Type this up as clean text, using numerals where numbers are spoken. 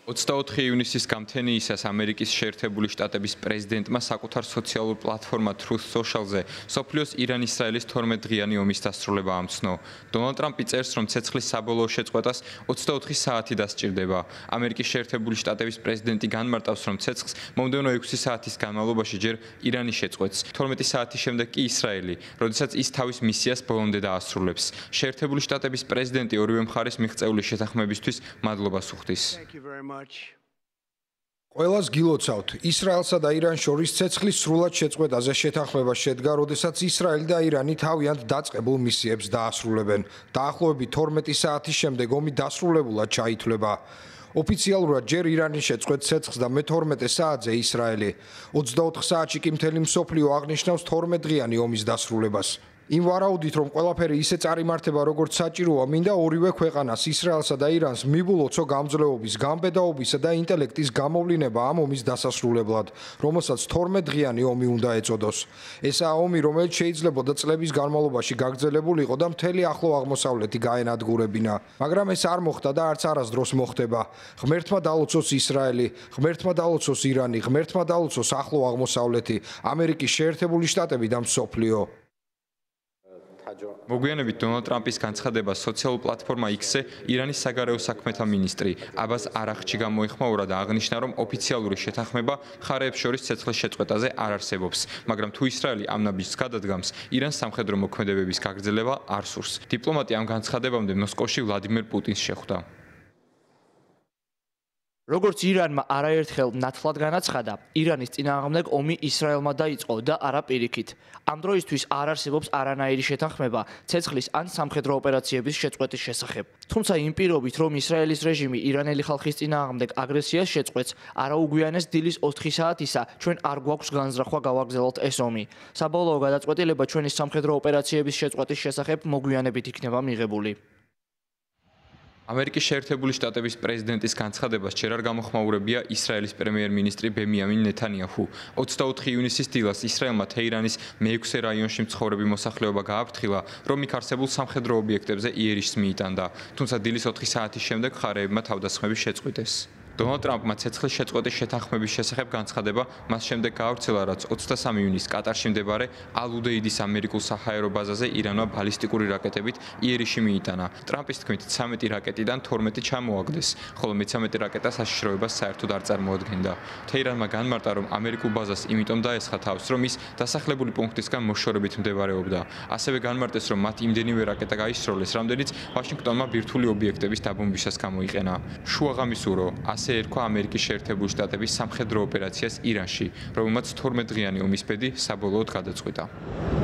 24 ივნისის გამთენიისას ამერიკის შეერთებული შტატების პრეზიდენტმა საკუთარ სოციალურ პლატფორმა Truth Social-ზე სოფლიოს ირან-ისრაელის 12-დღიანი ომის დასრულება ამცნო. დონალდ ტრამპი წერს, რომ ცეცხლის საბოლოო შეწყვეტას 24 საათი დასჭირდება. ამერიკის შეერთებული შტატების პრეზიდენტი განმარტავს, რომ ცეცხლს მომდევნო 6 საათის განმავლობაში ჯერ ირანი შეწყვეტს, 12 საათის შემდეგ კი ისრაელი, როდესაც ის თავის მისიას ბოლომდე დაასრულებს. შეერთებული შტატების პრეზიდენტი ორივე მხარეს მიღწეული შეთანხმებისთვის მადლობას უხდის. ყველას გილოცავთ, ისრაელსა და ირანს შორის ცეცხლის სრულად შეწყვეტაზე შეთანხმება შედგა, როდესაც ისრაელი და ირანი თავიანთ დაწყებულ მისიებს დაასრულებენ. დაახლოებით 12 საათის შემდეგ ომი დასრულებულად ჩაითვლება. ოფიციალურად ჯერ ირანი შეწყვეტს ცეცხლს და მე-12 საათზე ისრაელი. 24 საათში კი მთელი მსოფლიო აღნიშნავს 12-დღიანი ომის დასრულებას. იმ ვარაუდით, რომ ყველაფერი ისე წარიმართება, როგორც საჭიროა, მინდა ორივე ქვეყანას, ისრაელსა და ირანს მიბულოცო გამძლეობის, გამბედაობისა და ინტელექტის გამოვლინება ამ ომის დასასრულებლად, რომელსაც 12-დღიანი ომი უნდა ეწოდოს. ესაა ომი, რომელიც შეიძლებოდა წლების განმავლობაში გაგრძელებულიყო და მთელი ახლო აღმოსავლეთი გაენადგურებინა. მაგრამ ეს არ მოხდა და არც არასდროს მოხდება. ღმერთმა დალოცოს ისრაელი, ღმერთმა დალოცოს ირანი, ღმერთმა დალოცოს ახლო აღმოსავლეთი, ამერიკის შეერთებული შტატები და მსოფლიო. მოგვიანებით დონალდ ტრამპის განცხადებას სოციალურ პლატფორმა X-ზე ირანის საგარეო საქმეთა მინისტრი აბას არაღჩი გამოეხმაურა და აღნიშნა, რომ ოფიციალური შეთანხმება მხარეებს შორის ცეცხლის შეწყვეტაზე არ არსებობს, მაგრამ თუ ისრაელი ამ ნაბიჯს გადადგამს, ირანს სამხედრო მოქმედებების გაგრძელება არ სურს. დიპლომატი ამ განცხადებამდე მოსკოვში ვლადიმერ პუტინს შეხვდა. როგორც ირანმა არაერთხელ ნათლად განაცხადა, ირანის წინააღმდეგ ომი ისრაელმა დაიწყო და არა პირიქით. ამ დროისთვის არ არსებობს არანაირი შეთანხმება ცეცხლის ან სამხედრო ოპერაციების შეწყვეტის შესახებ. თუმცა იმ პირობით, რომ ისრაელის რეჟიმი ირანელი ხალხის წინააღმდეგ აგრესიას შეწყვეტს, არაუგვიანეს დილის 4 საათისა, ჩვენ არ გვაქვს განზრახვა გავაგრძელოთ ეს ომი. საბოლოო გადაწყვეტილება ჩვენი სამხედრო ოპერაციების შეწყვეტის შესახებ მოგვიანებით იქნება მიღებული. ამერიკის შეერთებული შტატების პრეზიდენტის განცხადებას ჯერ არ გამოხმაურებია ისრაელის პრემიერ-მინისტრი ბენიამინ ნეთანიაჰუ. 24 ივნისის დილას ისრაელმა თეირანის მე-6 რაიონში მცხოვრები მოსახლეობა გააფრთხილა, რომ იქ არსებულ სამხედრო ობიექტებზე იერიშს მიიტანდა. თუმცა დილის 4 საათის შემდეგ მხარეებმა თავდასხმები შეწყვიტეს. დონალდ ტრამპმა ცეცხლის შეწყვეტის შეთანხმების შესახებ განცხადება მას შემდეგ გაავრცელა, რაც 23 ივნისს კატარში მდებარე ალ-უდეიდის ამერიკულ საჰაერო ბაზაზე ირანმა ბალისტიკური რაკეტებით იერიში მიიტანა. ტრამპის თქმით, 13 რაკეტიდან 12 ჩამოაგდეს, ხოლო მე-13 რაკეტა საშიშროებას საერთოდ არ წარმოადგენდა. თეირანმა განმარტა, რომ ამერიკულ ბაზას იმიტომ დაესხა თავს, რომ ის დასახლებული პუნქტისგან მოშორებით მდებარეობდა. ასევე განმარტეს, რომ მათ იმდენივე რაკეტა გაისროლეს, რამდენიც ვაშინგტონმა ბირთვული ობიექტების დაბომბვისას გამოიყენა. შუაღამისურო ასე ერქვა ამერიკის შეერთებული შტატების სამხედრო ოპერაციას ირანში, რომელმაც 12-დღიანი ომის ბედი საბოლოოდ გადაწყვიტა.